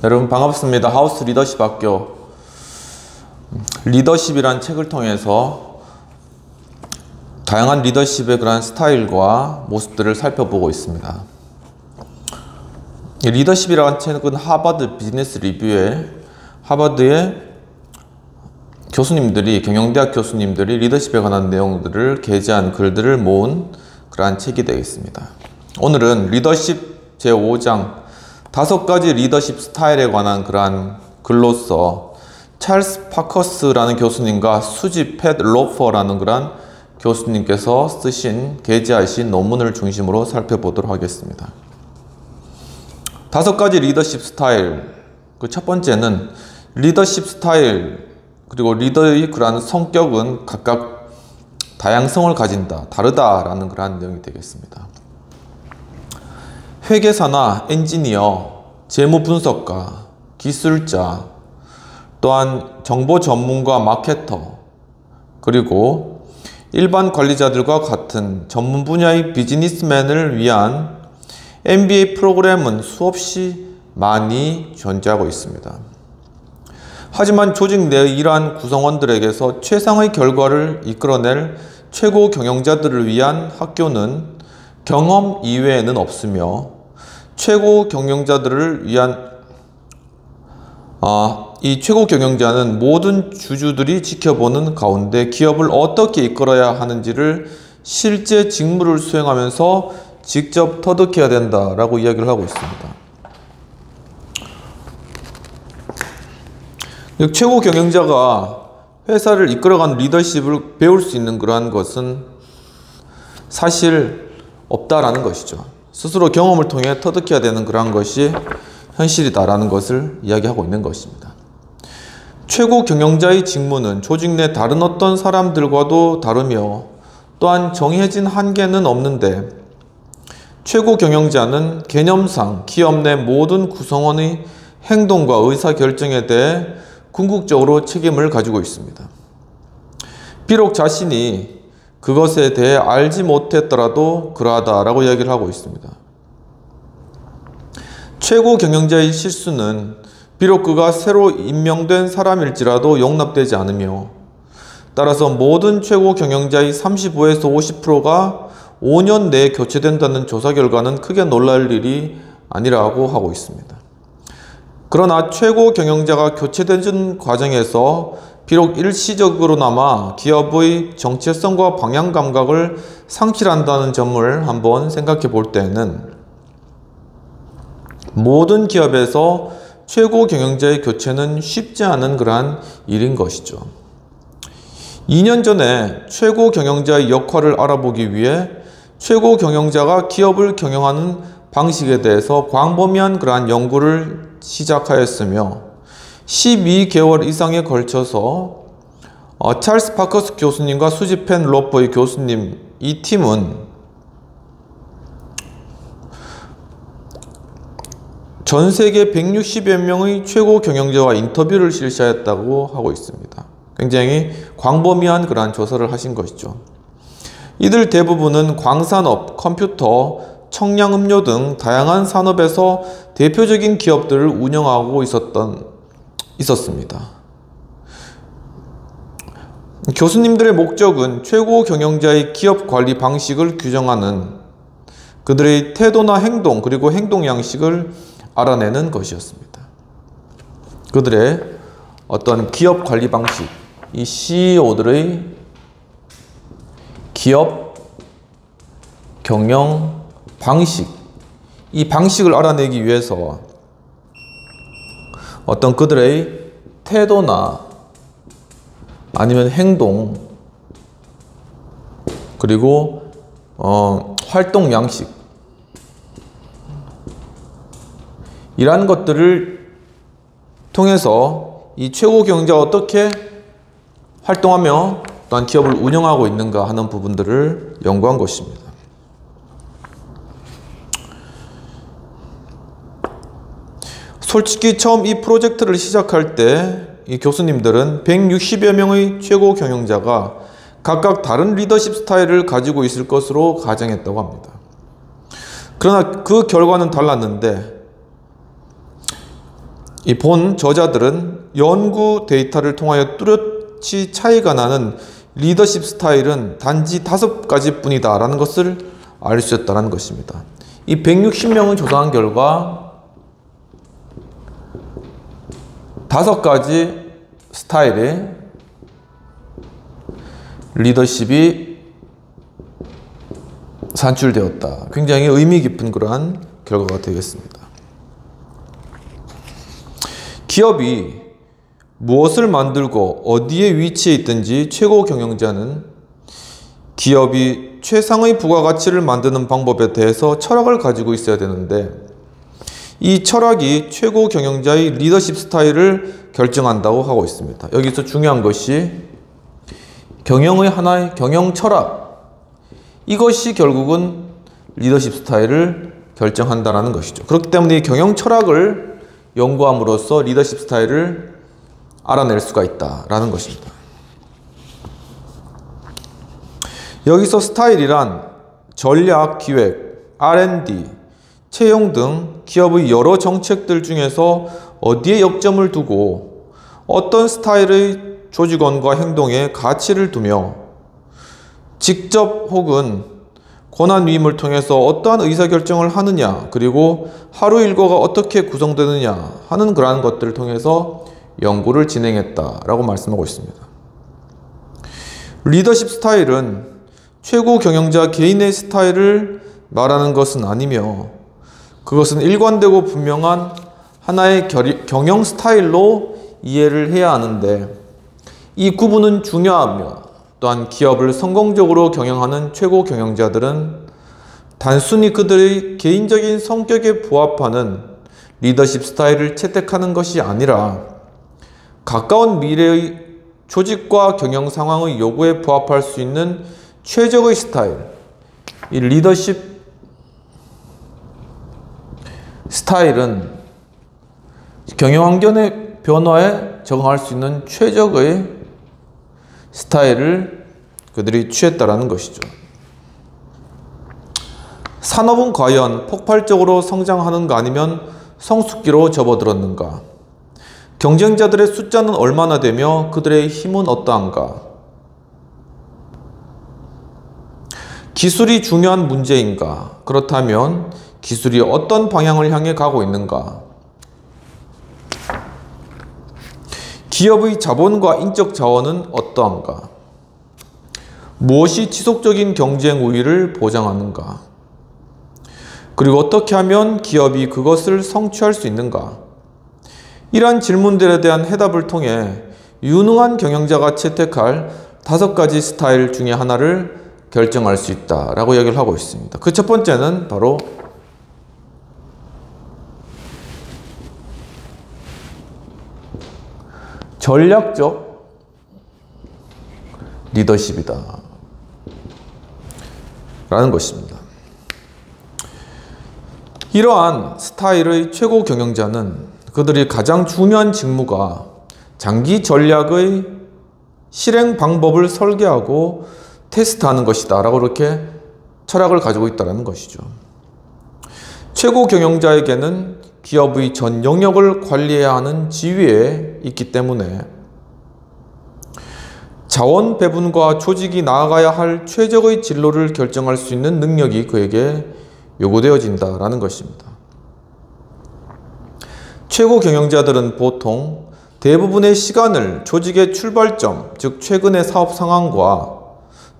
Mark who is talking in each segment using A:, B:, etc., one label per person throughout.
A: 여러분 반갑습니다. 하우스 리더십 학교 리더십이란 책을 통해서 다양한 리더십의 그런 스타일과 모습들을 살펴보고 있습니다. 리더십이라는 책은 하버드 비즈니스 리뷰에 하버드의 교수님들이, 경영대학 교수님들이 리더십에 관한 내용들을 게재한 글들을 모은 그러한 책이 되겠습니다. 오늘은 리더십 제5장 5가지 리더십 스타일에 관한 그러한 글로서 찰스 파커스라는 교수님과 수지 팻 로퍼라는 그러한 교수님께서 게재하신 논문을 중심으로 살펴보도록 하겠습니다. 5가지 리더십 스타일. 그 첫 번째는 리더십 스타일 그리고 리더의 그러한 성격은 각각 다양성을 가진다, 다르다라는 그러한 내용이 되겠습니다. 회계사나 엔지니어, 재무분석가, 기술자, 또한 정보 전문가, 마케터, 그리고 일반 관리자들과 같은 전문 분야의 비즈니스맨을 위한 MBA 프로그램은 수없이 많이 존재하고 있습니다. 하지만 조직 내의 이러한 구성원들에게서 최상의 결과를 이끌어낼 최고 경영자들을 위한 학교는 경험 이외에는 없으며 최고 경영자들을 위한 이 최고 경영자는 모든 주주들이 지켜보는 가운데 기업을 어떻게 이끌어야 하는지를 실제 직무를 수행하면서 직접 터득해야 된다라고 이야기를 하고 있습니다. 최고 경영자가 회사를 이끌어가는 리더십을 배울 수 있는 그러한 것은 사실 없다라는 것이죠. 스스로 경험을 통해 터득해야 되는 그러한 것이 현실이다라는 것을 이야기하고 있는 것입니다. 최고 경영자의 직무는 조직 내 다른 어떤 사람들과도 다르며 또한 정해진 한계는 없는데 최고 경영자는 개념상 기업 내 모든 구성원의 행동과 의사결정에 대해 궁극적으로 책임을 가지고 있습니다. 비록 자신이 그것에 대해 알지 못했더라도 그러하다라고 이야기를 하고 있습니다. 최고 경영자의 실수는 비록 그가 새로 임명된 사람일지라도 용납되지 않으며 따라서 모든 최고 경영자의 35에서 50%가 5년 내에 교체된다는 조사 결과는 크게 놀랄 일이 아니라고 하고 있습니다. 그러나 최고 경영자가 교체되는 과정에서 비록 일시적으로나마 기업의 정체성과 방향 감각을 상실한다는 점을 한번 생각해 볼 때는 모든 기업에서 최고 경영자의 교체는 쉽지 않은 그러한 일인 것이죠. 2년 전에 최고 경영자의 역할을 알아보기 위해 최고 경영자가 기업을 경영하는 방식에 대해서 광범위한 그러한 연구를 시작하였으며 12개월 이상에 걸쳐서 찰스 파커스 교수님과 수지 팻 로퍼의 교수님 이 팀은 전 세계 160여 명의 최고 경영자와 인터뷰를 실시하였다고 하고 있습니다. 굉장히 광범위한 그러한 조사를 하신 것이죠. 이들 대부분은 광산업, 컴퓨터, 청량음료 등 다양한 산업에서 대표적인 기업들을 운영하고 있었습니다. 교수님들의 목적은 최고 경영자의 기업 관리 방식을 규정하는 그들의 태도나 행동 그리고 행동 양식을 알아내는 것이었습니다. 그들의 어떤 기업 관리 방식, 이 CEO들의 기업 경영 방식, 이 방식을 알아내기 위해서 어떤 그들의 태도나 아니면 행동 그리고 활동 양식 이러한 것들을 통해서 이 최고 경영자가 어떻게 활동하며 또한 기업을 운영하고 있는가 하는 부분들을 연구한 것입니다. 솔직히 처음 이 프로젝트를 시작할 때 이 교수님들은 160여 명의 최고 경영자가 각각 다른 리더십 스타일을 가지고 있을 것으로 가정했다고 합니다. 그러나 그 결과는 달랐는데 이 본 저자들은 연구 데이터를 통하여 뚜렷이 차이가 나는 리더십 스타일은 단지 5가지 뿐이다 라는 것을 알 수 있다는 것입니다. 이 160명을 조사한 결과 5가지 스타일의 리더십이 산출되었다. 굉장히 의미 깊은 그러한 결과가 되겠습니다. 기업이 무엇을 만들고 어디에 위치해 있든지 최고 경영자는 기업이 최상의 부가가치를 만드는 방법에 대해서 철학을 가지고 있어야 되는데 이 철학이 최고 경영자의 리더십 스타일을 결정한다고 하고 있습니다. 여기서 중요한 것이 경영의 하나의 경영 철학, 이것이 결국은 리더십 스타일을 결정한다는 것이죠. 그렇기 때문에 이 경영 철학을 연구함으로써 리더십 스타일을 알아낼 수가 있다라는 것입니다. 여기서 스타일이란 전략, 기획, R&D, 채용 등 기업의 여러 정책들 중에서 어디에 역점을 두고 어떤 스타일의 조직원과 행동에 가치를 두며 직접 혹은 권한 위임을 통해서 어떠한 의사결정을 하느냐, 그리고 하루 일과가 어떻게 구성되느냐 하는 그러한 것들을 통해서 연구를 진행했다라고 말씀하고 있습니다. 리더십 스타일은 최고 경영자 개인의 스타일을 말하는 것은 아니며 그것은 일관되고 분명한 하나의 경영 스타일로 이해를 해야 하는데 이 구분은 중요하며 또한 기업을 성공적으로 경영하는 최고 경영자들은 단순히 그들의 개인적인 성격에 부합하는 리더십 스타일을 채택하는 것이 아니라 가까운 미래의 조직과 경영 상황의 요구에 부합할 수 있는 최적의 스타일, 이 리더십 스타일은 경영 환경의 변화에 적응할 수 있는 최적의 스타일을 그들이 취했다라는 것이죠. 산업은 과연 폭발적으로 성장하는가 아니면 성숙기로 접어들었는가? 경쟁자들의 숫자는 얼마나 되며 그들의 힘은 어떠한가? 기술이 중요한 문제인가? 그렇다면 기술이 어떤 방향을 향해 가고 있는가? 기업의 자본과 인적 자원은 어떠한가? 무엇이 지속적인 경쟁 우위를 보장하는가? 그리고 어떻게 하면 기업이 그것을 성취할 수 있는가? 이러한 질문들에 대한 해답을 통해 유능한 경영자가 채택할 5가지 스타일 중에 하나를 결정할 수 있다라고 얘기를 하고 있습니다. 그 첫 번째는 바로 전략적 리더십이다 라는 것입니다. 이러한 스타일의 최고 경영자는 그들이 가장 중요한 직무가 장기 전략의 실행 방법을 설계하고 테스트하는 것이다 라고 이렇게 철학을 가지고 있다는 것이죠. 최고 경영자에게는 기업의 전 영역을 관리해야 하는 지위에 있기 때문에 자원 배분과 조직이 나아가야 할 최적의 진로를 결정할 수 있는 능력이 그에게 요구되어진다라는 것입니다. 최고 경영자들은 보통 대부분의 시간을 조직의 출발점, 즉 최근의 사업 상황과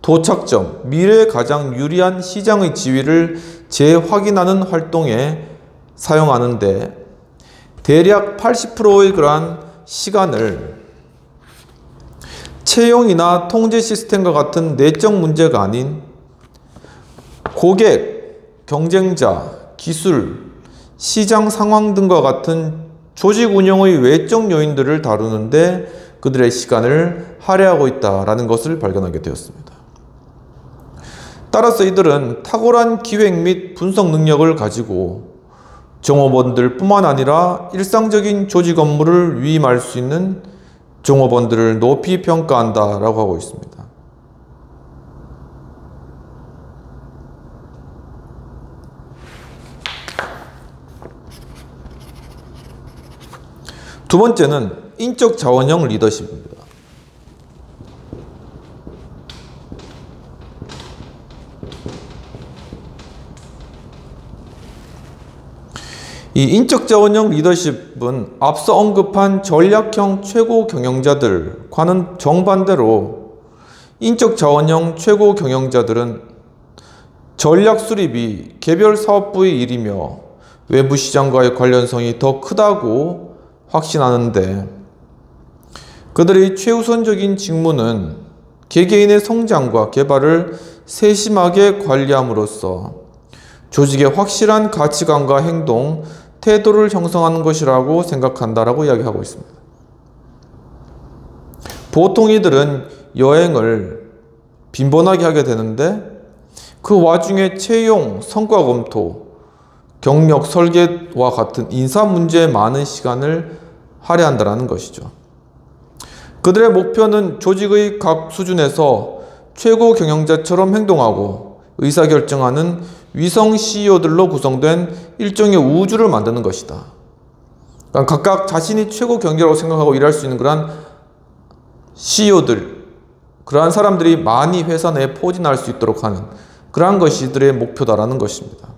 A: 도착점, 미래에 가장 유리한 시장의 지위를 재확인하는 활동에 사용하는데 대략 80%의 그러한 시간을 채용이나 통제 시스템과 같은 내적 문제가 아닌 고객, 경쟁자, 기술, 시장 상황 등과 같은 조직 운영의 외적 요인들을 다루는데 그들의 시간을 할애하고 있다는 것을 발견하게 되었습니다. 따라서 이들은 탁월한 기획 및 분석 능력을 가지고 종업원들 뿐만 아니라 일상적인 조직 업무를 위임할 수 있는 종업원들을 높이 평가한다라고 하고 있습니다. 두 번째는 인적 자원형 리더십입니다. 이 인적 자원형 리더십은 앞서 언급한 전략형 최고 경영자들과는 정반대로 인적 자원형 최고 경영자들은 전략 수립이 개별 사업부의 일이며 외부 시장과의 관련성이 더 크다고 확신하는데, 그들의 최우선적인 직무는 개개인의 성장과 개발을 세심하게 관리함으로써 조직의 확실한 가치관과 행동, 태도를 형성하는 것이라고 생각한다라고 이야기하고 있습니다. 보통 이들은 여행을 빈번하게 하게 되는데 그 와중에 채용, 성과 검토, 경력 설계와 같은 인사 문제에 많은 시간을 할애한다는 것이죠. 그들의 목표는 조직의 각 수준에서 최고 경영자처럼 행동하고 의사결정하는 위성 CEO들로 구성된 일종의 우주를 만드는 것이다. 그러니까 각각 자신이 최고 경영자라고 생각하고 일할 수 있는 그러한 CEO들, 그러한 사람들이 많이 회사 내에 포진할 수 있도록 하는 그러한 것이 이들의 목표다라는 것입니다.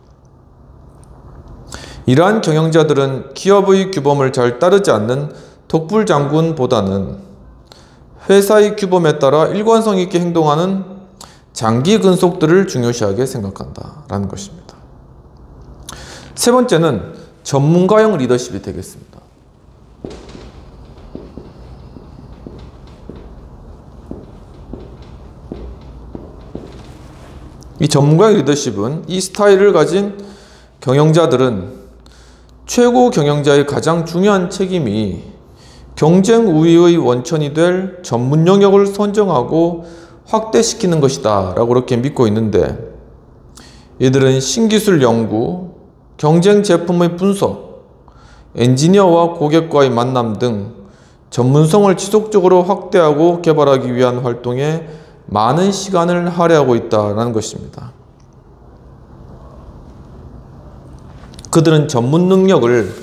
A: 이러한 경영자들은 기업의 규범을 잘 따르지 않는 독불장군보다는 회사의 규범에 따라 일관성 있게 행동하는 장기 근속들을 중요시하게 생각한다라는 것입니다. 세 번째는 전문가형 리더십이 되겠습니다. 이 전문가형 리더십은 이 스타일을 가진 경영자들은 최고 경영자의 가장 중요한 책임이 경쟁 우위의 원천이 될 전문 영역을 선정하고 확대시키는 것이다 라고 그렇게 믿고 있는데, 이들은 신기술 연구, 경쟁 제품의 분석, 엔지니어와 고객과의 만남 등 전문성을 지속적으로 확대하고 개발하기 위한 활동에 많은 시간을 할애하고 있다는 것입니다. 그들은 전문 능력을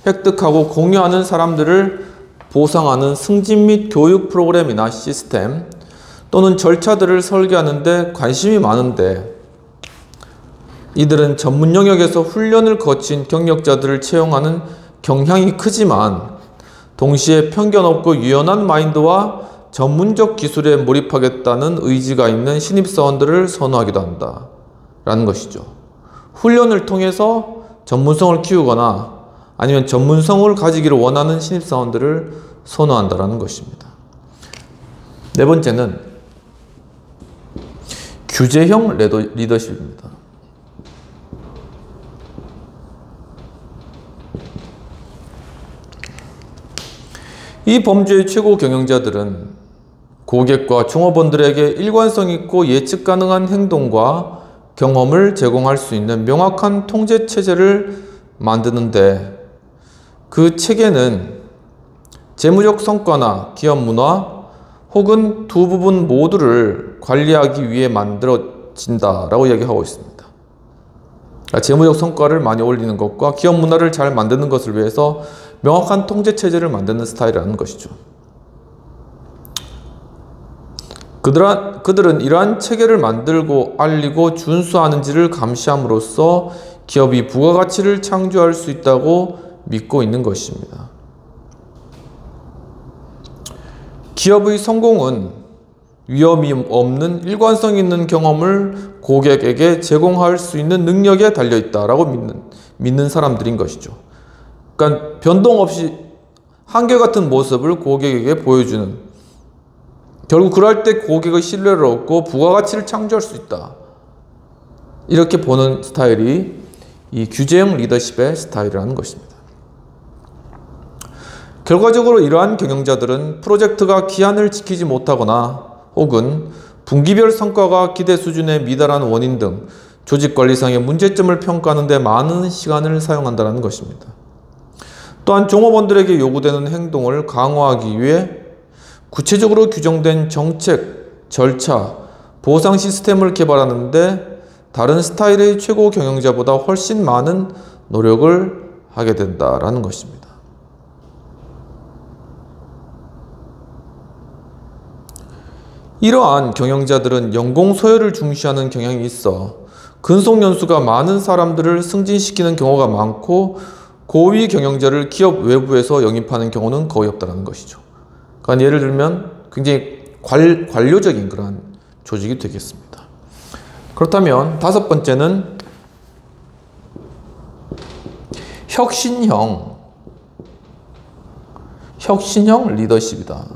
A: 획득하고 공유하는 사람들을 보상하는 승진 및 교육 프로그램이나 시스템 또는 절차들을 설계하는 데 관심이 많은데, 이들은 전문 영역에서 훈련을 거친 경력자들을 채용하는 경향이 크지만 동시에 편견 없고 유연한 마인드와 전문적 기술에 몰입하겠다는 의지가 있는 신입사원들을 선호하기도 한다라는 것이죠. 훈련을 통해서 전문성을 키우거나 아니면 전문성을 가지기를 원하는 신입사원들을 선호한다라는 것입니다. 네 번째는 규제형 리더십입니다. 이 범주의 최고 경영자들은 고객과 종업원들에게 일관성 있고 예측 가능한 행동과 경험을 제공할 수 있는 명확한 통제 체제를 만드는데, 그 체계는 재무적 성과나 기업 문화 혹은 두 부분 모두를 관리하기 위해 만들어진다라고 이야기하고 있습니다. 재무적 성과를 많이 올리는 것과 기업 문화를 잘 만드는 것을 위해서 명확한 통제 체제를 만드는 스타일이라는 것이죠. 그들은 이러한 체계를 만들고 알리고 준수하는지를 감시함으로써 기업이 부가가치를 창조할 수 있다고 믿고 있는 것입니다. 기업의 성공은 위험이 없는 일관성 있는 경험을 고객에게 제공할 수 있는 능력에 달려있다라고 믿는 사람들인 것이죠. 그러니까 변동 없이 한결같은 모습을 고객에게 보여주는, 결국 그럴 때 고객의 신뢰를 얻고 부가가치를 창조할 수 있다, 이렇게 보는 스타일이 이 규제형 리더십의 스타일이라는 것입니다. 결과적으로 이러한 경영자들은 프로젝트가 기한을 지키지 못하거나 혹은 분기별 성과가 기대 수준에 미달한 원인 등 조직관리상의 문제점을 평가하는 데 많은 시간을 사용한다는 것입니다. 또한 종업원들에게 요구되는 행동을 강화하기 위해 구체적으로 규정된 정책, 절차, 보상 시스템을 개발하는데 다른 스타일의 최고 경영자보다 훨씬 많은 노력을 하게 된다는 것입니다. 이러한 경영자들은 연공 소요를 중시하는 경향이 있어 근속 연수가 많은 사람들을 승진시키는 경우가 많고 고위 경영자를 기업 외부에서 영입하는 경우는 거의 없다는 것이죠. 그러니까 예를 들면 굉장히 관료적인 그러한 조직이 되겠습니다. 그렇다면 다섯 번째는 혁신형 리더십이다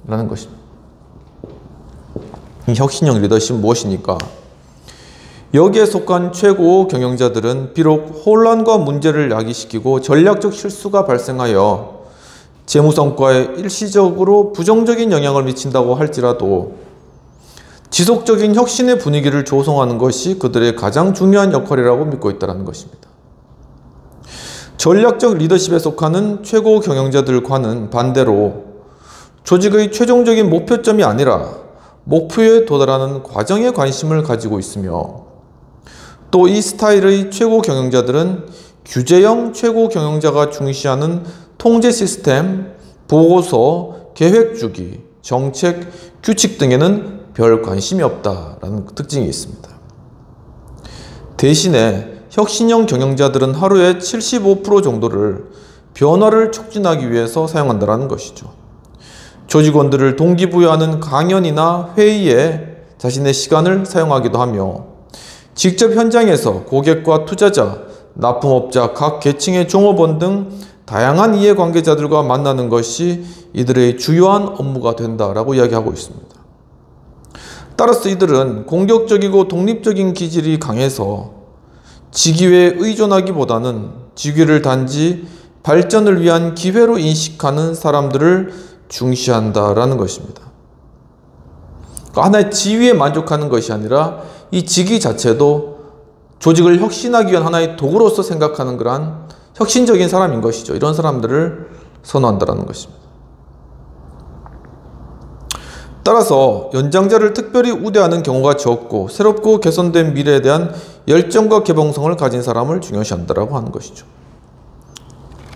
A: 라는 것입니다. 이 혁신형 리더십은 무엇이니까? 여기에 속한 최고 경영자들은 비록 혼란과 문제를 야기시키고 전략적 실수가 발생하여 재무성과에 일시적으로 부정적인 영향을 미친다고 할지라도 지속적인 혁신의 분위기를 조성하는 것이 그들의 가장 중요한 역할이라고 믿고 있다는 것입니다. 전략적 리더십에 속하는 최고 경영자들과는 반대로 조직의 최종적인 목표점이 아니라 목표에 도달하는 과정에 관심을 가지고 있으며 또 이 스타일의 최고 경영자들은 규제형 최고 경영자가 중시하는 통제 시스템, 보고서, 계획 주기, 정책, 규칙 등에는 별 관심이 없다라는 특징이 있습니다. 대신에 혁신형 경영자들은 하루에 75% 정도를 변화를 촉진하기 위해서 사용한다는 것이죠. 조직원들을 동기부여하는 강연이나 회의에 자신의 시간을 사용하기도 하며 직접 현장에서 고객과 투자자, 납품업자, 각 계층의 종업원 등 다양한 이해관계자들과 만나는 것이 이들의 주요한 업무가 된다라고 이야기하고 있습니다. 따라서 이들은 공격적이고 독립적인 기질이 강해서 직위에 의존하기보다는 직위를 단지 발전을 위한 기회로 인식하는 사람들을 중시한다라는 것입니다. 그러니까 하나의 지위에 만족하는 것이 아니라 이 직위 자체도 조직을 혁신하기 위한 하나의 도구로서 생각하는 그러한 혁신적인 사람인 것이죠. 이런 사람들을 선호한다는 것입니다. 따라서 연장자를 특별히 우대하는 경우가 적고 새롭고 개선된 미래에 대한 열정과 개방성을 가진 사람을 중요시한다고 하는 것이죠.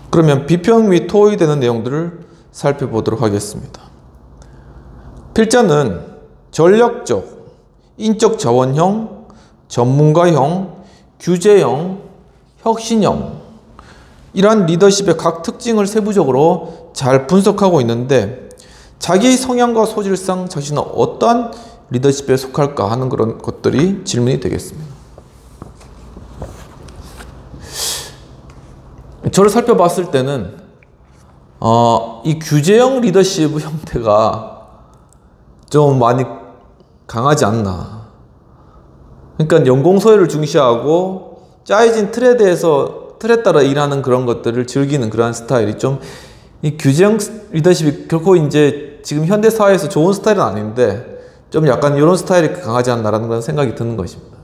A: 그러면 비평 및 토의되는 내용들을 살펴보도록 하겠습니다. 필자는 전략적, 인적 자원형, 전문가형, 규제형, 혁신형 이러한 리더십의 각 특징을 세부적으로 잘 분석하고 있는데 자기의 성향과 소질상 자신은 어떠한 리더십에 속할까 하는 그런 것들이 질문이 되겠습니다. 저를 살펴봤을 때는 이 규제형 리더십 형태가 좀 많이 강하지 않나. 그러니까 연공소요를 중시하고 짜여진 틀에 대해서 틀에 따라 일하는 그런 것들을 즐기는 그러한 스타일이 좀 이 규제형 리더십이 결코 이제 지금 현대 사회에서 좋은 스타일은 아닌데 좀 약간 이런 스타일이 강하지 않나라는 그런 생각이 드는 것입니다.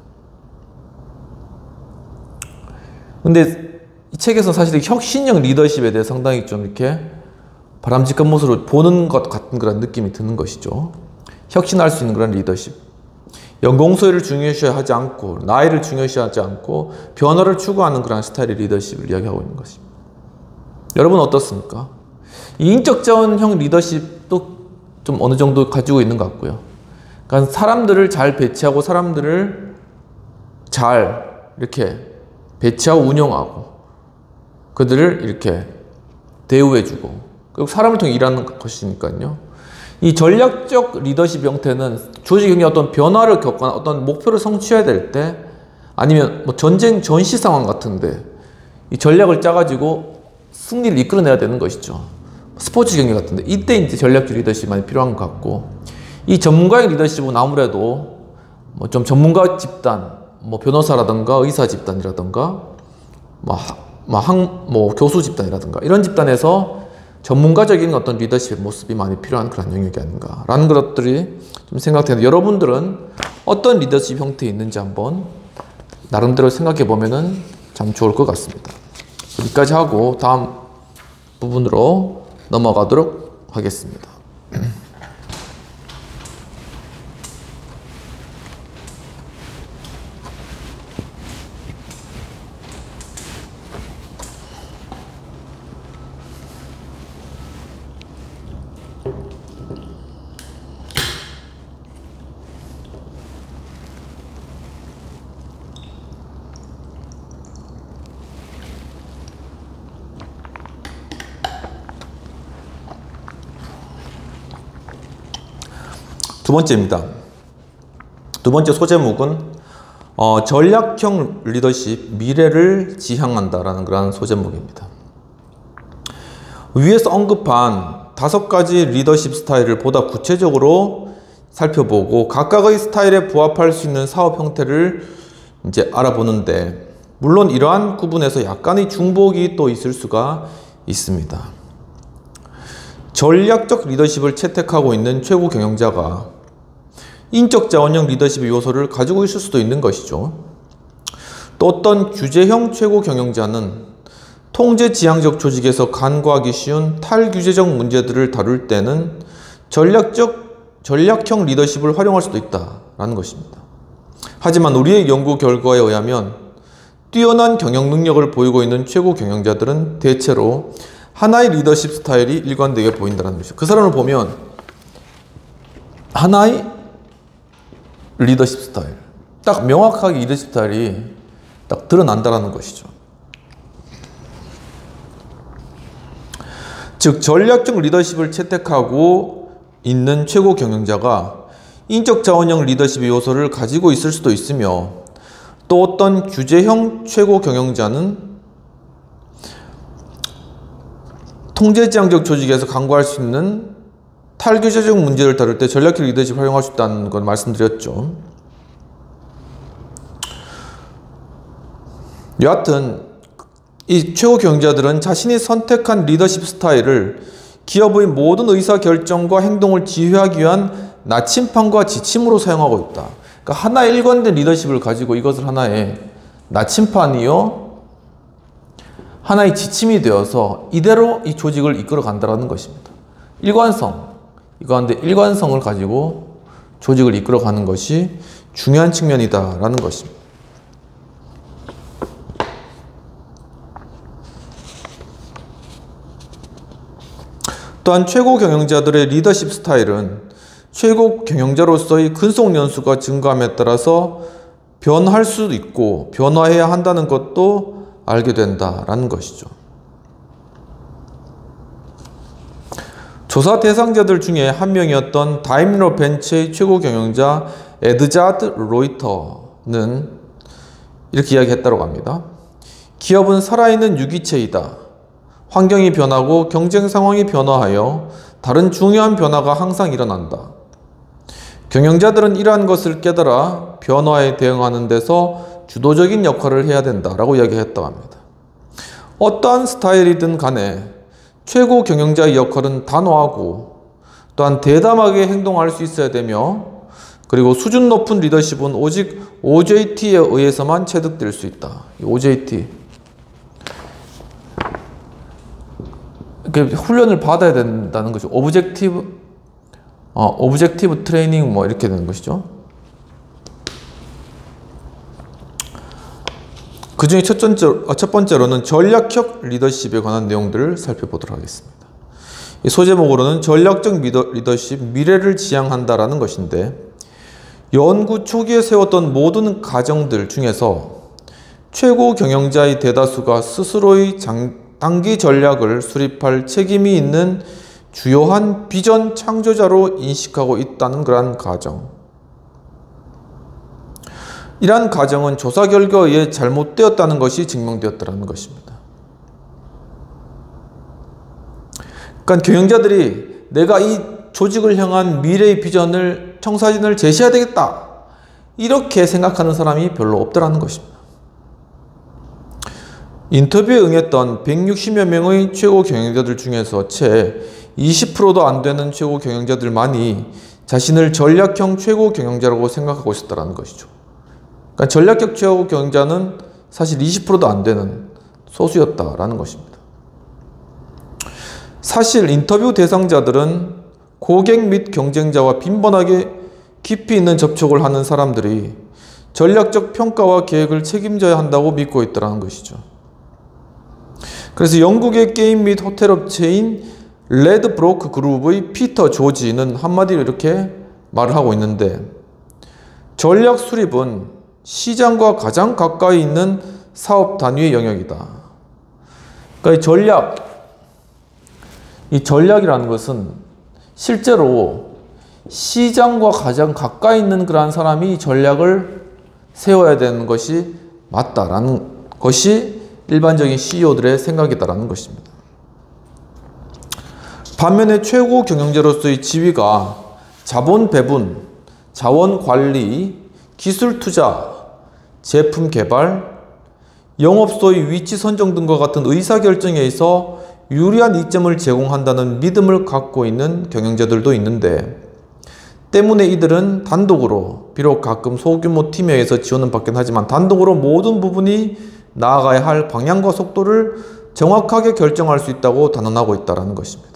A: 근데 이 책에서 사실 혁신형 리더십에 대해 상당히 좀 이렇게 바람직한 모습으로 보는 것 같은 그런 느낌이 드는 것이죠. 혁신할 수 있는 그런 리더십. 연공소유를 중요시하지 않고 나이를 중요시하지 않고 변화를 추구하는 그런 스타일의 리더십을 이야기하고 있는 것입니다. 여러분 어떻습니까? 이 인적 자원형 리더십도 좀 어느 정도 가지고 있는 것 같고요. 그러니까 사람들을 잘 배치하고 사람들을 잘 이렇게 배치하고 운영하고 그들을 이렇게 대우해주고 그리고 사람을 통해 일하는 것이니까요. 이 전략적 리더십 형태는 조직의 어떤 변화를 겪거나 어떤 목표를 성취해야 될 때 아니면 뭐 전쟁 전시 상황 같은데 이 전략을 짜가지고 승리를 이끌어내야 되는 것이죠. 스포츠 경기 같은데 이때 이제 전략적 리더십이 많이 필요한 것 같고 이 전문가의 리더십은 아무래도 뭐 좀 전문가 집단, 뭐 변호사라든가 의사 집단이라든가 뭐 교수 집단이라든가 이런 집단에서 전문가적인 어떤 리더십의 모습이 많이 필요한 그런 영역이 아닌가라는 것들이 좀 생각되는데 여러분들은 어떤 리더십 형태에 있는지 한번 나름대로 생각해 보면은 참 좋을 것 같습니다. 여기까지 하고 다음 부분으로 넘어가도록 하겠습니다. 두 번째입니다. 두 번째 소제목은 전략형 리더십, 미래를 지향한다라는 그런 소제목입니다. 위에서 언급한 5가지 리더십 스타일을 보다 구체적으로 살펴보고 각각의 스타일에 부합할 수 있는 사업 형태를 이제 알아보는데, 물론 이러한 구분에서 약간의 중복이 또 있을 수가 있습니다. 전략적 리더십을 채택하고 있는 최고 경영자가 인적 자원형 리더십의 요소를 가지고 있을 수도 있는 것이죠. 또 어떤 규제형 최고 경영자는 통제 지향적 조직에서 간과하기 쉬운 탈규제적 문제들을 다룰 때는 전략형 리더십을 활용할 수도 있다라는 것입니다. 하지만 우리의 연구 결과에 의하면 뛰어난 경영 능력을 보이고 있는 최고 경영자들은 대체로 하나의 리더십 스타일이 일관되게 보인다는 것이죠. 그 사람을 보면 하나의 리더십 스타일, 딱 명확하게 리더십 스타일이 딱 드러난다는 것이죠. 즉 전략적 리더십을 채택하고 있는 최고 경영자가 인적 자원형 리더십의 요소를 가지고 있을 수도 있으며, 또 어떤 규제형 최고 경영자는 통제지향적 조직에서 강구할 수 있는 탈규제적 문제를 다룰 때 전략적 리더십을 활용할 수 있다는 걸 말씀드렸죠. 여하튼 이 최고 경영자들은 자신이 선택한 리더십 스타일을 기업의 모든 의사결정과 행동을 지휘하기 위한 나침판과 지침으로 사용하고 있다. 그러니까 하나의 일관된 리더십을 가지고 이것을 하나의 나침판이요, 하나의 지침이 되어서 이대로 이 조직을 이끌어 간다는 것입니다. 일관성, 이거한데 일관성을 가지고 조직을 이끌어 가는 것이 중요한 측면이다라는 것입니다. 또한 최고 경영자들의 리더십 스타일은 최고 경영자로서의 근속 연수가 증가함에 따라서 변할 수도 있고 변화해야 한다는 것도 알게 된다라는 것이죠. 조사 대상자들 중에 한 명이었던 다임러 벤츠의 최고 경영자 에드자드 로이터는 이렇게 이야기했다고 합니다. 기업은 살아있는 유기체이다. 환경이 변하고 경쟁 상황이 변화하여 다른 중요한 변화가 항상 일어난다. 경영자들은 이러한 것을 깨달아 변화에 대응하는 데서 주도적인 역할을 해야 된다라고 이야기했다고 합니다. 어떠한 스타일이든 간에 최고 경영자의 역할은 단호하고 또한 대담하게 행동할 수 있어야 되며, 그리고 수준 높은 리더십은 오직 OJT에 의해서만 체득될 수 있다. OJT. 훈련을 받아야 된다는 것이죠. 오브젝티브 트레이닝 뭐 이렇게 되는 것이죠. 그 중에 첫 번째로는 전략적 리더십에 관한 내용들을 살펴보도록 하겠습니다. 이 소제목으로는 전략적 리더십, 미래를 지향한다라는 것인데, 연구 초기에 세웠던 모든 가정들 중에서 최고 경영자의 대다수가 스스로의 단기 전략을 수립할 책임이 있는 주요한 비전 창조자로 인식하고 있다는 그러한 가정. 이러한 가정은 조사 결과에 의해 잘못되었다는 것이 증명되었다는 것입니다. 그러니까 경영자들이 내가 이 조직을 향한 미래의 비전을, 청사진을 제시해야 되겠다, 이렇게 생각하는 사람이 별로 없더라는 것입니다. 인터뷰에 응했던 160여 명의 최고 경영자들 중에서 채 20%도 안 되는 최고 경영자들만이 자신을 전략형 최고 경영자라고 생각하고 있었다는 것이죠. 그러니까 전략적 최고 경영자는 사실 20%도 안 되는 소수였다라는 것입니다. 사실 인터뷰 대상자들은 고객 및 경쟁자와 빈번하게 깊이 있는 접촉을 하는 사람들이 전략적 평가와 계획을 책임져야 한다고 믿고 있다는 것이죠. 그래서 영국의 게임 및 호텔 업체인 레드브로크 그룹의 피터 조지는 한마디로 이렇게 말을 하고 있는데, 전략 수립은 시장과 가장 가까이 있는 사업 단위의 영역이다. 그러니까 이 전략이라는 것은 실제로 시장과 가장 가까이 있는 그러한 사람이 전략을 세워야 되는 것이 맞다라는 것이 일반적인 CEO들의 생각이다라는 것입니다. 반면에 최고 경영자로서의 지위가 자본 배분, 자원 관리, 기술 투자, 제품 개발, 영업소의 위치 선정 등과 같은 의사결정에 있어 유리한 이점을 제공한다는 믿음을 갖고 있는 경영자들도 있는데, 때문에 이들은 단독으로, 비록 가끔 소규모 팀에 의해서 지원은 받긴 하지만 단독으로 모든 부분이 나아가야 할 방향과 속도를 정확하게 결정할 수 있다고 단언하고 있다는 것입니다.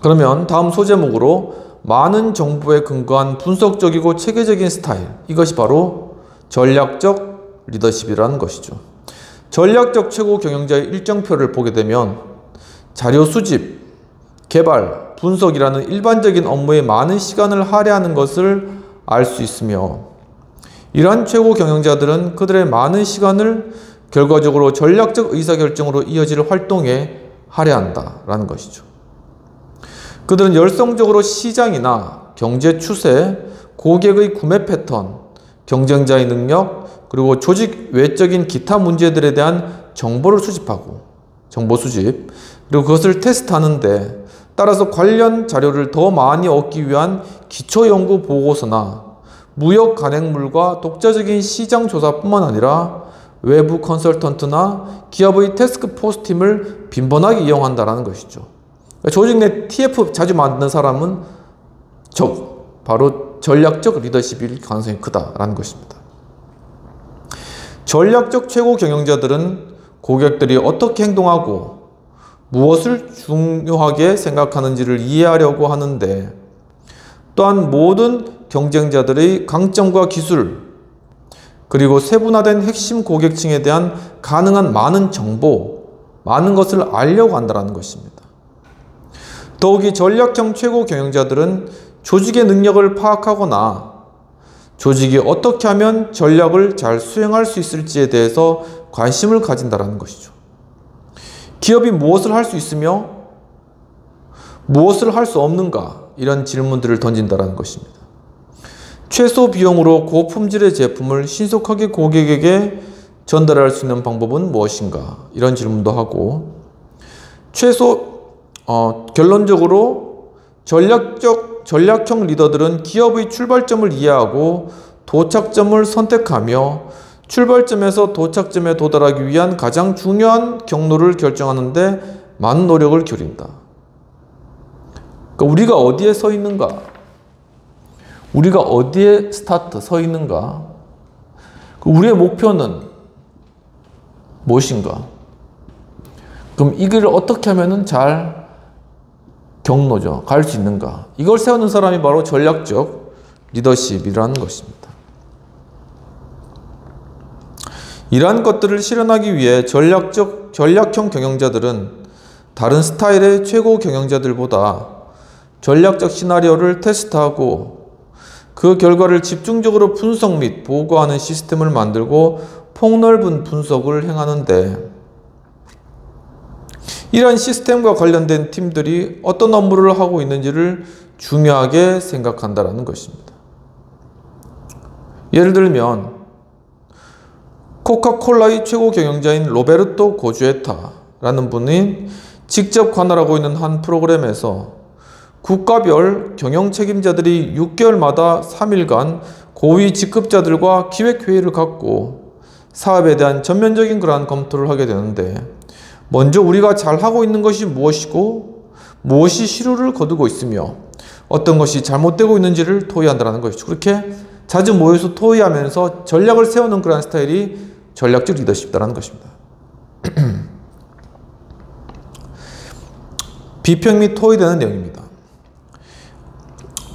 A: 그러면 다음 소제목으로 많은 정보에 근거한 분석적이고 체계적인 스타일, 이것이 바로 전략적 리더십이라는 것이죠. 전략적 최고 경영자의 일정표를 보게 되면 자료 수집, 개발, 분석이라는 일반적인 업무에 많은 시간을 할애하는 것을 알 수 있으며, 이러한 최고 경영자들은 그들의 많은 시간을 결과적으로 전략적 의사결정으로 이어질 활동에 할애한다라는 것이죠. 그들은 열성적으로 시장이나 경제 추세, 고객의 구매 패턴, 경쟁자의 능력, 그리고 조직 외적인 기타 문제들에 대한 정보를 수집하고, 정보 수집, 그리고 그것을 테스트하는데, 따라서 관련 자료를 더 많이 얻기 위한 기초 연구 보고서나 무역 간행물과 독자적인 시장 조사뿐만 아니라 외부 컨설턴트나 기업의 태스크포스 팀을 빈번하게 이용한다는 것이죠. 조직 내 TF 자주 만드는 사람은 바로 전략적 리더십일 가능성이 크다라는 것입니다. 전략적 최고 경영자들은 고객들이 어떻게 행동하고 무엇을 중요하게 생각하는지를 이해하려고 하는데, 또한 모든 경쟁자들의 강점과 기술, 그리고 세분화된 핵심 고객층에 대한 가능한 많은 정보, 많은 것을 알려고 한다는 것입니다. 더욱이 전략형 최고 경영자들은 조직의 능력을 파악하거나 조직이 어떻게 하면 전략을 잘 수행할 수 있을지에 대해서 관심을 가진다는 것이죠. 기업이 무엇을 할 수 있으며 무엇을 할 수 없는가, 이런 질문들을 던진다는 것입니다. 최소 비용으로 고품질의 제품을 신속하게 고객에게 전달할 수 있는 방법은 무엇인가, 이런 질문도 하고, 결론적으로 전략형 리더들은 기업의 출발점을 이해하고 도착점을 선택하며 출발점에서 도착점에 도달하기 위한 가장 중요한 경로를 결정하는데 많은 노력을 기울인다. 그러니까 우리가 어디에 서 있는가, 우리가 어디에 서 있는가, 우리의 목표는 무엇인가, 그럼 이 길을 어떻게 하면은 잘 경로죠, 갈 수 있는가, 이걸 세우는 사람이 바로 전략적 리더십이라는 것입니다. 이러한 것들을 실현하기 위해 전략형 경영자들은 다른 스타일의 최고 경영자들보다 전략적 시나리오를 테스트하고 그 결과를 집중적으로 분석 및 보고하는 시스템을 만들고 폭넓은 분석을 행하는데, 이러한 시스템과 관련된 팀들이 어떤 업무를 하고 있는지를 중요하게 생각한다는 것입니다. 예를 들면 코카콜라의 최고 경영자인 로베르토 고주에타라는 분이 직접 관할하고 있는 한 프로그램에서 국가별 경영 책임자들이 6개월마다 3일간 고위 직급자들과 기획회의를 갖고 사업에 대한 전면적인 그러한 검토를 하게 되는데, 먼저 우리가 잘하고 있는 것이 무엇이고 무엇이 실효를 거두고 있으며 어떤 것이 잘못되고 있는지를 토의한다는 것이죠. 그렇게 자주 모여서 토의하면서 전략을 세우는 그러한 스타일이 전략적 리더십이라는 것입니다. 비평 및 토의되는 내용입니다.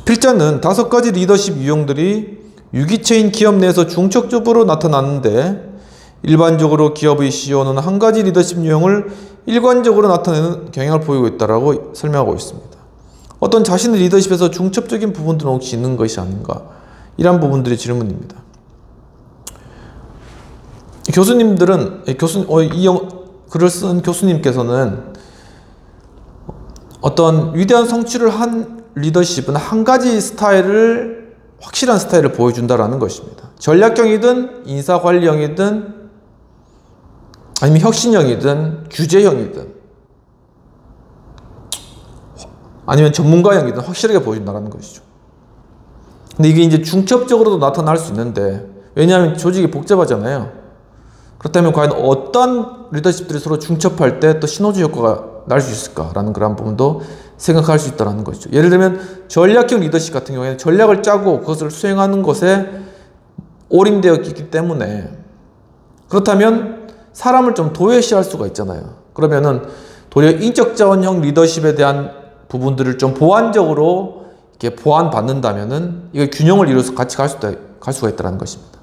A: 필자는 5가지 리더십 유형들이 유기체인 기업 내에서 중첩적으로 나타나는데, 일반적으로 기업의 CEO는 한 가지 리더십 유형을 일관적으로 나타내는 경향을 보이고 있다고 설명하고 있습니다. 어떤 자신의 리더십에서 중첩적인 부분들은 혹시 있는 것이 아닌가, 이런 부분들이 질문입니다. 교수님들은 글을 쓴 교수님께서는 어떤 위대한 성취를 한 리더십은 한 가지 스타일을, 확실한 스타일을 보여준다라는 것입니다. 전략형이든 인사관리형이든 아니면 혁신형이든 규제형이든 아니면 전문가형이든 확실하게 보여준다는 것이죠. 근데 이게 이제 중첩적으로도 나타날 수 있는데, 왜냐하면 조직이 복잡하잖아요. 그렇다면 과연 어떤 리더십들이 서로 중첩할 때 또 시너지 효과가 날 수 있을까라는 그런 부분도 생각할 수 있다는 것이죠. 예를 들면 전략형 리더십 같은 경우에는 전략을 짜고 그것을 수행하는 것에 올인되어 있기 때문에, 그렇다면 사람을 좀 도외시할 수가 있잖아요. 그러면은 도리어 인적 자원형 리더십에 대한 부분들을 좀 보완적으로 이렇게 보완받는다면은 이거 균형을 이루어서 같이 갈 수가 있다는 것입니다.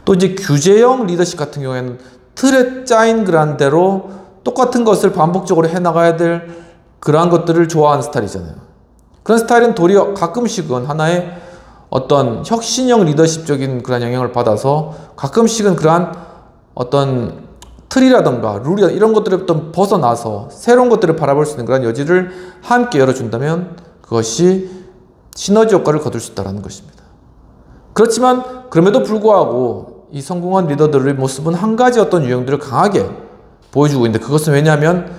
A: 또 이제 규제형 리더십 같은 경우에는 틀에 짜인 그런 대로 똑같은 것을 반복적으로 해나가야 될 그러한 것들을 좋아하는 스타일이잖아요. 그런 스타일은 도리어 가끔씩은 하나의 어떤 혁신형 리더십적인 그런 영향을 받아서 가끔씩은 그러한 어떤 틀이라던가 룰이라던가 이런 것들을 좀 벗어나서 새로운 것들을 바라볼 수 있는 그런 여지를 함께 열어준다면 그것이 시너지 효과를 거둘 수 있다는 것입니다. 그렇지만 그럼에도 불구하고 이 성공한 리더들의 모습은 한 가지 어떤 유형들을 강하게 보여주고 있는데, 그것은 왜냐하면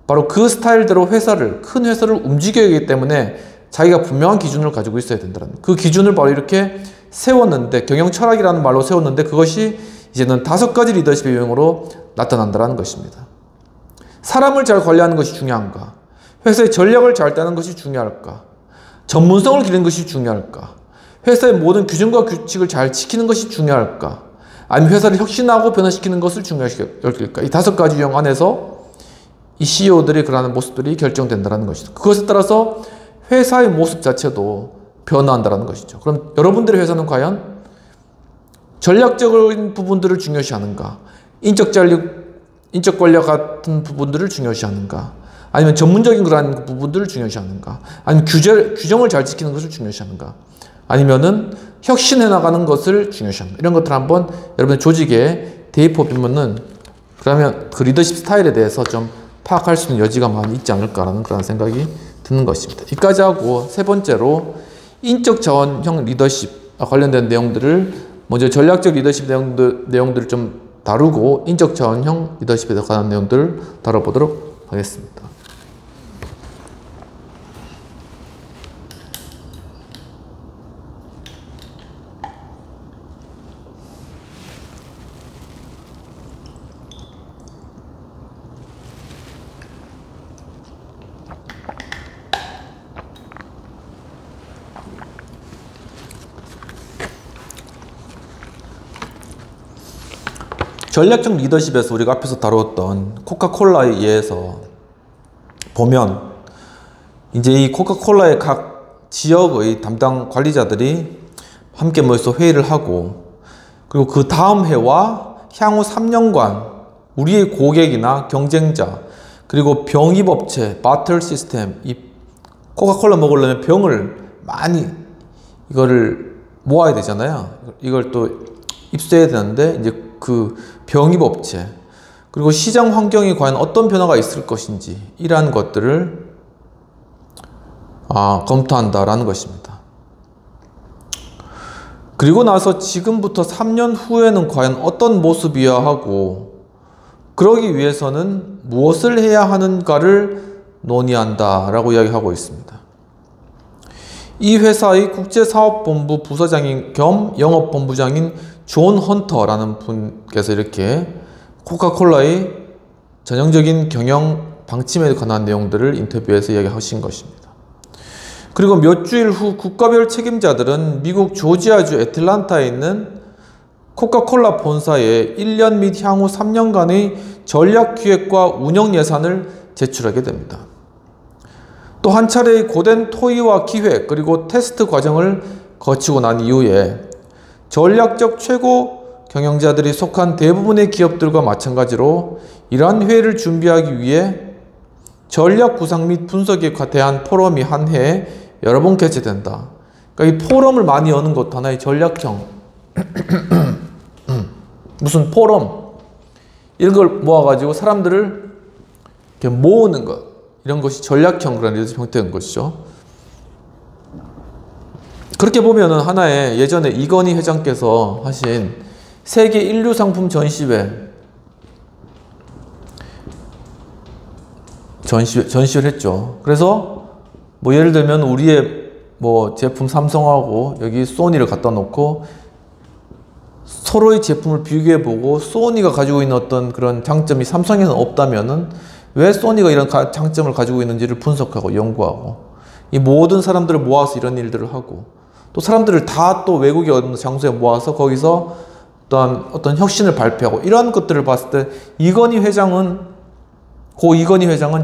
A: 바로 그 스타일대로 큰 회사를 움직여야 하기 때문에 자기가 분명한 기준을 가지고 있어야 된다는, 그 기준을 바로 이렇게 세웠는데, 경영 철학이라는 말로 세웠는데 그것이 이제는 5가지 리더십의 유형으로 나타난다는 것입니다. 사람을 잘 관리하는 것이 중요한가? 회사의 전략을 잘 짜는 것이 중요할까? 전문성을 기르는 것이 중요할까? 회사의 모든 규정과 규칙을 잘 지키는 것이 중요할까? 아니면 회사를 혁신하고 변화시키는 것을 중요할까? 이 5가지 유형 안에서 이 CEO들의 그러한 모습들이 결정된다는 것이죠. 그것에 따라서 회사의 모습 자체도 변화한다는 것이죠. 그럼 여러분들의 회사는 과연 전략적인 부분들을 중요시하는가? 인적 관리 같은 부분들을 중요시하는가? 아니면 전문적인 그러한 부분들을 중요시하는가? 아니면 규정을 잘 지키는 것을 중요시하는가? 아니면은 혁신해 나가는 것을 중요시하는가? 이런 것들 한번 여러분의 조직에 대입해 보면은, 그러면 그 리더십 스타일에 대해서 좀 파악할 수 있는 여지가 많이 있지 않을까라는 그런 생각이 드는 것입니다. 이까지 하고 세 번째로 인적 자원형 리더십 관련된 내용들을, 먼저 전략적 리더십 내용들을 좀 다루고 인적 자원형 리더십에 관한 내용들을 다뤄보도록 하겠습니다. 전략적 리더십에서 우리가 앞에서 다루었던 코카콜라에 의해서 보면, 이제 이 코카콜라의 각 지역의 담당 관리자들이 함께 모여서 회의를 하고, 그리고 그 다음 해와 향후 3년간 우리의 고객이나 경쟁자, 그리고 병입업체, 바틀 시스템, 이 코카콜라 먹으려면 병을 많이 이거를 모아야 되잖아요. 이걸 또 입수해야 되는데, 이제 그 병입업체, 그리고 시장 환경이 과연 어떤 변화가 있을 것인지, 이러한 것들을 검토한다라는 것입니다. 그리고 나서 지금부터 3년 후에는 과연 어떤 모습이어야 하고, 그러기 위해서는 무엇을 해야 하는가를 논의한다라고 이야기하고 있습니다. 이 회사의 국제사업본부 부서장인 겸 영업본부장인 존 헌터라는 분께서 이렇게 코카콜라의 전형적인 경영 방침에 관한 내용들을 인터뷰에서 이야기하신 것입니다. 그리고 몇 주일 후 국가별 책임자들은 미국 조지아주 애틀란타에 있는 코카콜라 본사에 1년 및 향후 3년간의 전략기획과 운영 예산을 제출하게 됩니다. 또 한 차례의 고된 토의와 기획 그리고 테스트 과정을 거치고 난 이후에 전략적 최고 경영자들이 속한 대부분의 기업들과 마찬가지로 이러한 회의를 준비하기 위해 전략 구상 및 분석에 대한 포럼이 한 해에 여러 번 개최된다. 그러니까 이 포럼을 많이 여는 것도 하나의 전략형 무슨 포럼 이런 걸 모아가지고 사람들을 이렇게 모으는 것, 이런 것이 전략형 그런 리더십 형태인 것이죠. 그렇게 보면은 하나의 예전에 이건희 회장께서 하신 세계 인류 상품 전시회를 했죠. 그래서 뭐 예를 들면 우리의 뭐 제품 삼성하고 여기 소니를 갖다 놓고 서로의 제품을 비교해 보고 소니가 가지고 있는 어떤 그런 장점이 삼성에는 없다면은 왜 소니가 이런 장점을 가지고 있는지를 분석하고 연구하고 이 모든 사람들을 모아서 이런 일들을 하고 또 사람들을 다 또 외국의 어느 장소에 모아서 거기서 또한 어떤 혁신을 발표하고 이런 것들을 봤을 때 이건희 회장은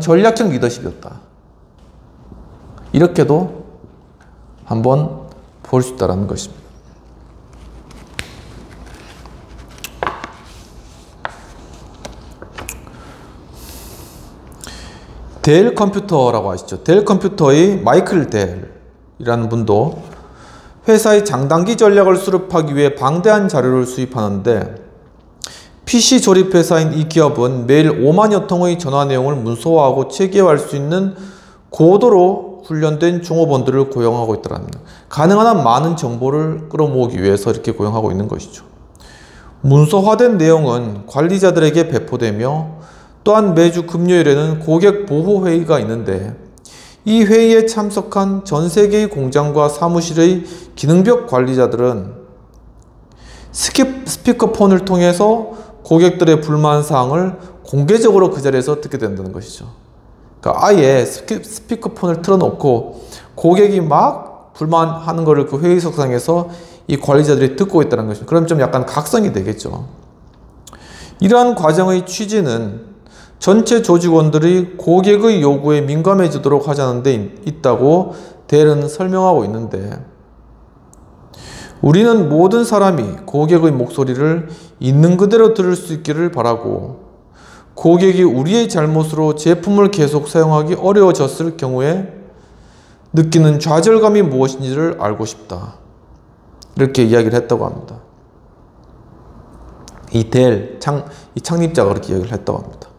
A: 전략형 리더십이었다. 이렇게도 한번 볼 수 있다는 것입니다. 델 컴퓨터라고 아시죠? 델 컴퓨터의 마이클 델이라는 분도 회사의 장단기 전략을 수립하기 위해 방대한 자료를 수입하는데 PC 조립 회사인 이 기업은 매일 5만여 통의 전화 내용을 문서화하고 체계화할 수 있는 고도로 훈련된 종업원들을 고용하고 있더랍니다. 가능한 한 많은 정보를 끌어모으기 위해서 이렇게 고용하고 있는 것이죠. 문서화된 내용은 관리자들에게 배포되며 또한 매주 금요일에는 고객 보호 회의가 있는데 이 회의에 참석한 전 세계의 공장과 사무실의 기능벽 관리자들은 스피커폰을 통해서 고객들의 불만사항을 공개적으로 그 자리에서 듣게 된다는 것이죠. 그러니까 아예 스피커폰을 틀어놓고 고객이 막 불만하는 것을 그 회의석상에서 이 관리자들이 듣고 있다는 것이죠. 그럼 좀 약간 각성이 되겠죠. 이러한 과정의 취지는 전체 조직원들이 고객의 요구에 민감해지도록 하자는 데 있다고 델은 설명하고 있는데 우리는 모든 사람이 고객의 목소리를 있는 그대로 들을 수 있기를 바라고 고객이 우리의 잘못으로 제품을 계속 사용하기 어려워졌을 경우에 느끼는 좌절감이 무엇인지를 알고 싶다. 이렇게 이야기를 했다고 합니다. 이 창립자가 그렇게 이야기를 했다고 합니다.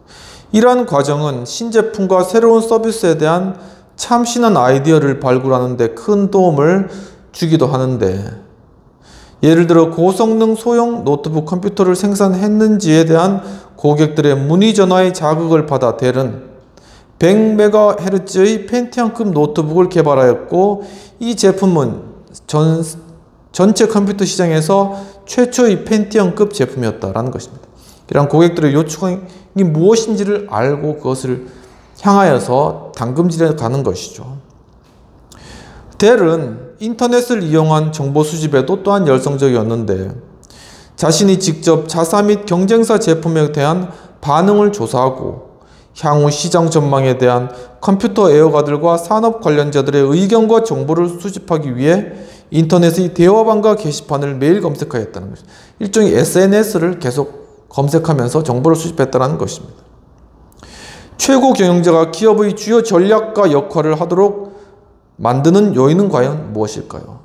A: 이러한 과정은 신제품과 새로운 서비스에 대한 참신한 아이디어를 발굴하는 데 큰 도움을 주기도 하는데 예를 들어 고성능 소형 노트북 컴퓨터를 생산했는지에 대한 고객들의 문의 전화의 자극을 받아 델은 100MHz의 펜티엄급 노트북을 개발하였고 이 제품은 전체 컴퓨터 시장에서 최초의 펜티엄급 제품이었다라는 것입니다. 이런 고객들의 요청이 무엇인지를 알고 그것을 향하여서 당금질해 가는 것이죠. 델은 인터넷을 이용한 정보 수집에도 또한 열성적이었는데 자신이 직접 자사 및 경쟁사 제품에 대한 반응을 조사하고 향후 시장 전망에 대한 컴퓨터 애호가들과 산업 관련자들의 의견과 정보를 수집하기 위해 인터넷의 대화방과 게시판을 매일 검색하였다는 것입니다. 일종의 SNS를 계속 검색하면서 정보를 수집했다는 것입니다. 최고 경영자가 기업의 주요 전략가 역할을 하도록 만드는 요인은 과연 무엇일까요?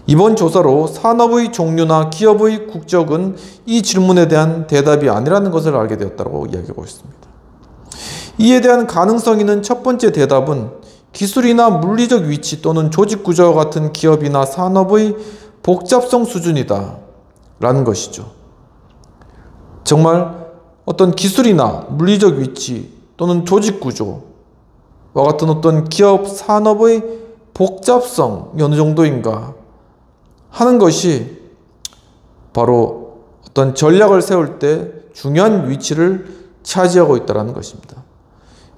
A: 이번 조사로 산업의 종류나 기업의 국적은 이 질문에 대한 대답이 아니라는 것을 알게 되었다고 이야기하고 있습니다. 이에 대한 가능성 있는 첫 번째 대답은 기술이나 물리적 위치 또는 조직 구조와 같은 기업이나 산업의 복잡성 수준이다 라는 것이죠. 정말 어떤 기술이나 물리적 위치 또는 조직 구조와 같은 어떤 기업 산업의 복잡성이 어느 정도인가 하는 것이 바로 어떤 전략을 세울 때 중요한 위치를 차지하고 있다는 것입니다.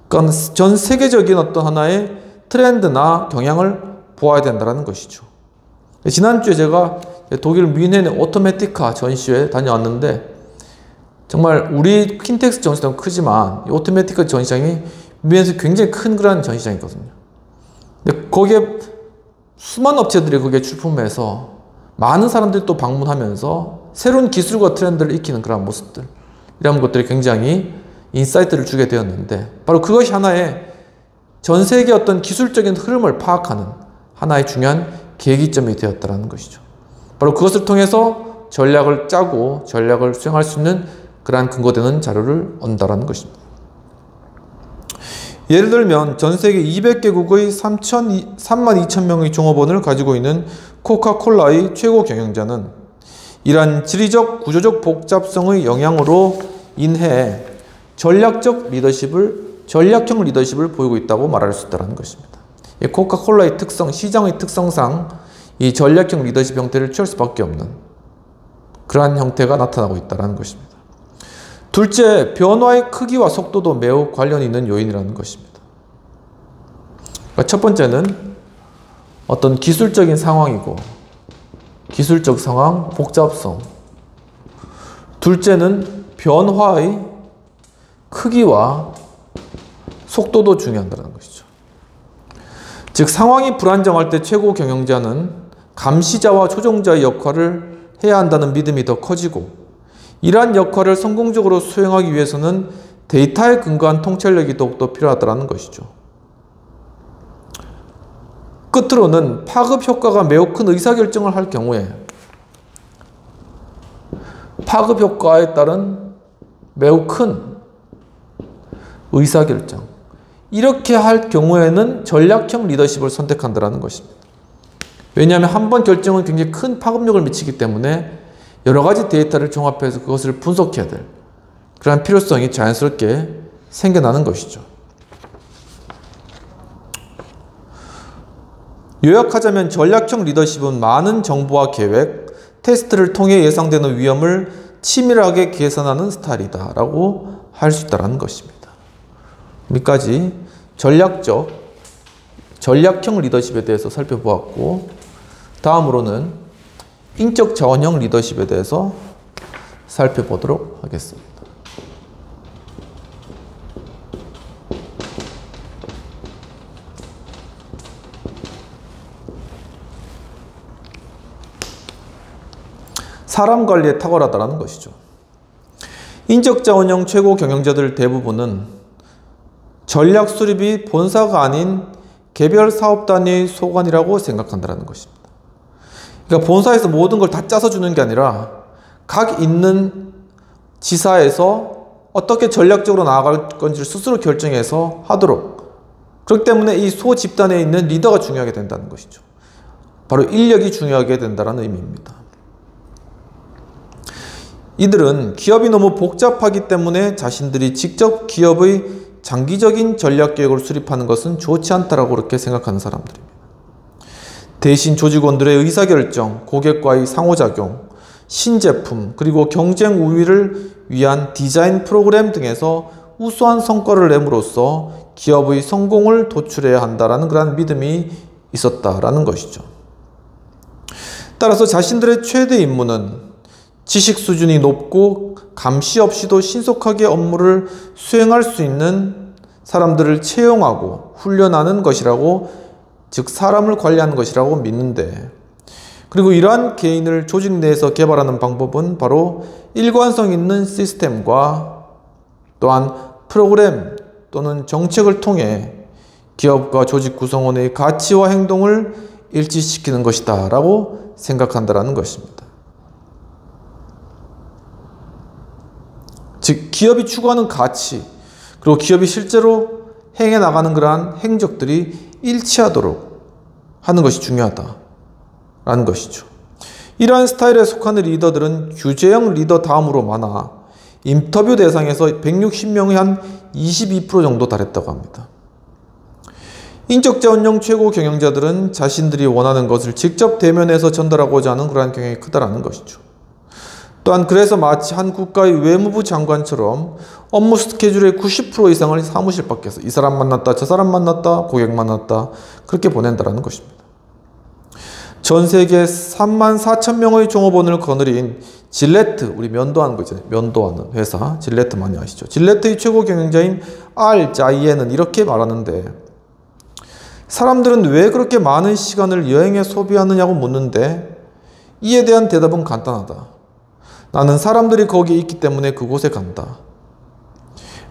A: 그러니까 전 세계적인 어떤 하나의 트렌드나 경향을 보아야 된다는 것이죠. 지난주에 제가 독일 뮌헨의 오토매티카 전시회에 다녀왔는데 정말 우리 킨텍스 전시장은 크지만 이 오토매티카 전시장이 뮌헨에서 굉장히 큰 그런 전시장이거든요. 근데 거기에 수많은 업체들이 거기에 출품해서 많은 사람들이 또 방문하면서 새로운 기술과 트렌드를 익히는 그런 모습들 이런 것들이 굉장히 인사이트를 주게 되었는데 바로 그것이 하나의 전 세계 어떤 기술적인 흐름을 파악하는 하나의 중요한 계기점이 되었다는 것이죠. 바로 그것을 통해서 전략을 짜고 전략을 수행할 수 있는 그러한 근거되는 자료를 얻는다는 것입니다. 예를 들면 전 세계 200개국의 32,000명의 종업원을 가지고 있는 코카콜라의 최고 경영자는 이러한 지리적 구조적 복잡성의 영향으로 인해 전략형 리더십을 보이고 있다고 말할 수 있다는 것입니다. 이 코카콜라의 특성, 시장의 특성상 이 전략형 리더십 형태를 취할 수밖에 없는 그러한 형태가 나타나고 있다는 것입니다. 둘째, 변화의 크기와 속도도 매우 관련이 있는 요인이라는 것입니다. 그러니까 첫 번째는 어떤 기술적인 상황이고, 기술적 상황, 복잡성. 둘째는 변화의 크기와 속도도 중요하다는 것이죠. 즉, 상황이 불안정할 때 최고 경영자는 감시자와 조종자의 역할을 해야 한다는 믿음이 더 커지고, 이러한 역할을 성공적으로 수행하기 위해서는 데이터에 근거한 통찰력이 더욱더 필요하다는 것이죠. 끝으로는 파급 효과가 매우 큰 의사결정을 할 경우에 파급 효과에 따른 매우 큰 의사결정, 이렇게 할 경우에는 전략형 리더십을 선택한다는 것입니다. 왜냐하면 한 번 결정은 굉장히 큰 파급력을 미치기 때문에 여러 가지 데이터를 종합해서 그것을 분석해야 될 그러한 필요성이 자연스럽게 생겨나는 것이죠. 요약하자면 전략형 리더십은 많은 정보와 계획, 테스트를 통해 예상되는 위험을 치밀하게 계산하는 스타일이다 라고 할 수 있다는 것입니다. 여기까지 전략형 리더십에 대해서 살펴보았고, 다음으로는 인적 자원형 리더십에 대해서 살펴보도록 하겠습니다. 사람 관리에 탁월하다는 것이죠. 인적 자원형 최고 경영자들 대부분은 전략 수립이 본사가 아닌 개별 사업 단위의 소관이라고 생각한다는 것입니다. 그러니까 본사에서 모든 걸 다 짜서 주는 게 아니라 각 있는 지사에서 어떻게 전략적으로 나아갈 건지를 스스로 결정해서 하도록, 그렇기 때문에 이 소 집단에 있는 리더가 중요하게 된다는 것이죠. 바로 인력이 중요하게 된다는 의미입니다. 이들은 기업이 너무 복잡하기 때문에 자신들이 직접 기업의 장기적인 전략 계획을 수립하는 것은 좋지 않다라고 그렇게 생각하는 사람들입니다. 대신 조직원들의 의사결정, 고객과의 상호작용, 신제품, 그리고 경쟁 우위를 위한 디자인 프로그램 등에서 우수한 성과를 내므로써 기업의 성공을 도출해야 한다는 그런 믿음이 있었다라는 것이죠. 따라서 자신들의 최대 임무는 지식 수준이 높고 감시 없이도 신속하게 업무를 수행할 수 있는 사람들을 채용하고 훈련하는 것이라고, 즉 사람을 관리하는 것이라고 믿는데, 그리고 이러한 개인을 조직 내에서 개발하는 방법은 바로 일관성 있는 시스템과 또한 프로그램 또는 정책을 통해 기업과 조직 구성원의 가치와 행동을 일치시키는 것이다 라고 생각한다는 것입니다. 즉 기업이 추구하는 가치, 그리고 기업이 실제로 행해 나가는 그러한 행적들이 일치하도록 하는 것이 중요하다라는 것이죠. 이러한 스타일에 속하는 리더들은 규제형 리더 다음으로 많아 인터뷰 대상에서 160명의 한 22% 정도 달했다고 합니다. 인적 자원형 최고 경영자들은 자신들이 원하는 것을 직접 대면해서 전달하고자 하는 그러한 경향이 크다라는 것이죠. 또한 그래서 마치 한 국가의 외무부 장관처럼 업무 스케줄의 90% 이상을 사무실 밖에서 이 사람 만났다, 저 사람 만났다, 고객 만났다, 그렇게 보낸다라는 것입니다. 전 세계 34,000명의 종업원을 거느린 질레트, 우리 면도하는 거 있잖아요. 면도하는 회사, 질레트 많이 아시죠? 질레트의 최고 경영자인 알 자이에는 이렇게 말하는데, 사람들은 왜 그렇게 많은 시간을 여행에 소비하느냐고 묻는데 이에 대한 대답은 간단하다. 나는 사람들이 거기에 있기 때문에 그곳에 간다.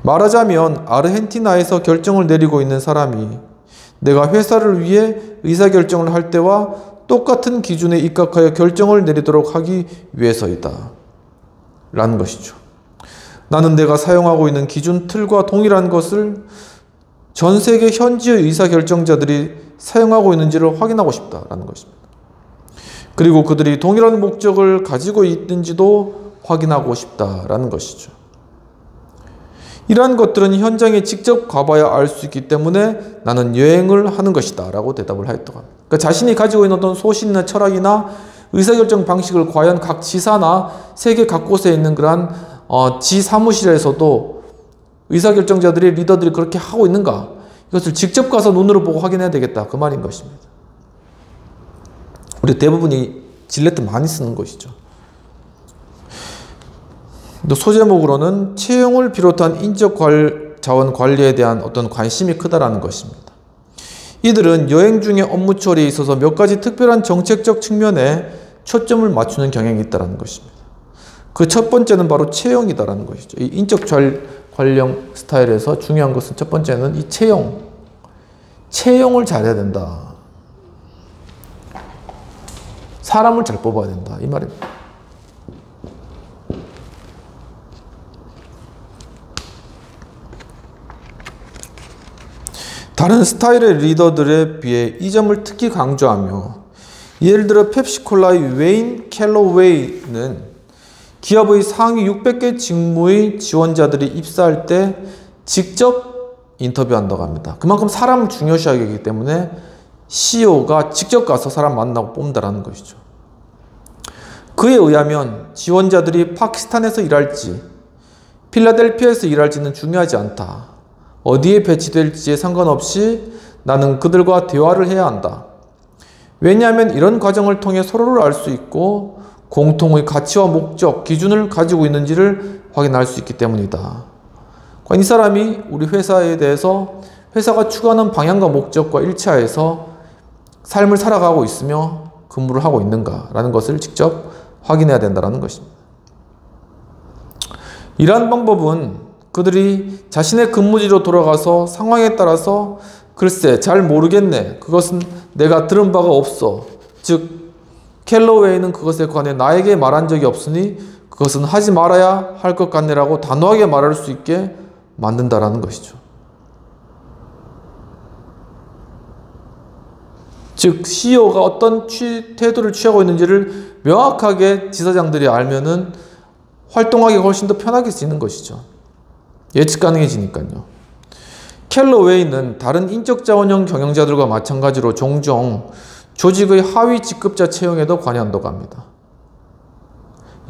A: 말하자면 아르헨티나에서 결정을 내리고 있는 사람이 내가 회사를 위해 의사결정을 할 때와 똑같은 기준에 입각하여 결정을 내리도록 하기 위해서이다 라는 것이죠. 나는 내가 사용하고 있는 기준 틀과 동일한 것을 전 세계 현지의 의사결정자들이 사용하고 있는지를 확인하고 싶다라는 것입니다. 그리고 그들이 동일한 목적을 가지고 있는지도 확인하고 싶다라는 것이죠. 이러한 것들은 현장에 직접 가봐야 알 수 있기 때문에 나는 여행을 하는 것이다 라고 대답을 하였다고 합니다. 그러니까 자신이 가지고 있는 어떤 소신이나 철학이나 의사결정 방식을 과연 각 지사나 세계 각곳에 있는 그러한 지 사무실에서도 의사결정자들이 리더들이 그렇게 하고 있는가, 이것을 직접 가서 눈으로 보고 확인해야 되겠다, 그 말인 것입니다. 우리 대부분이 질레트 많이 쓰는 것이죠. 또 소제목으로는 채용을 비롯한 인적 자원 관리에 대한 어떤 관심이 크다라는 것입니다. 이들은 여행 중에 업무 처리에 있어서 몇 가지 특별한 정책적 측면에 초점을 맞추는 경향이 있다는 것입니다. 그 첫 번째는 바로 채용이다라는 것이죠. 이 인적 관령 스타일에서 중요한 것은 첫 번째는 이 채용을 잘해야 된다. 사람을 잘 뽑아야 된다, 이 말입니다. 다른 스타일의 리더들에 비해 이 점을 특히 강조하며, 예를 들어 펩시콜라의 웨인 캘러웨이는 기업의 상위 600개 직무의 지원자들이 입사할 때 직접 인터뷰한다고 합니다. 그만큼 사람을 중요시하기 하기 때문에 CEO가 직접 가서 사람 만나고 뽑는다는 것이죠. 그에 의하면 지원자들이 파키스탄에서 일할지 필라델피아에서 일할지는 중요하지 않다. 어디에 배치될지에 상관없이 나는 그들과 대화를 해야 한다. 왜냐하면 이런 과정을 통해 서로를 알 수 있고 공통의 가치와 목적, 기준을 가지고 있는지를 확인할 수 있기 때문이다. 과연 이 사람이 우리 회사에 대해서 회사가 추구하는 방향과 목적과 일치하여서 삶을 살아가고 있으며 근무를 하고 있는가라는 것을 직접 확인해야 된다는 것입니다. 이러한 방법은 그들이 자신의 근무지로 돌아가서 상황에 따라서 글쎄 잘 모르겠네, 그것은 내가 들은 바가 없어, 즉 캘러웨이는 그것에 관해 나에게 말한 적이 없으니 그것은 하지 말아야 할 것 같네 라고 단호하게 말할 수 있게 만든다라는 것이죠. 즉 CEO가 어떤 태도를 취하고 있는지를 명확하게 지사장들이 알면은 활동하기가 훨씬 더 편하게지는 것이죠. 예측 가능해지니까요. 캘러웨이는 다른 인적자원형 경영자들과 마찬가지로 종종 조직의 하위 직급자 채용에도 관여한다고 합니다.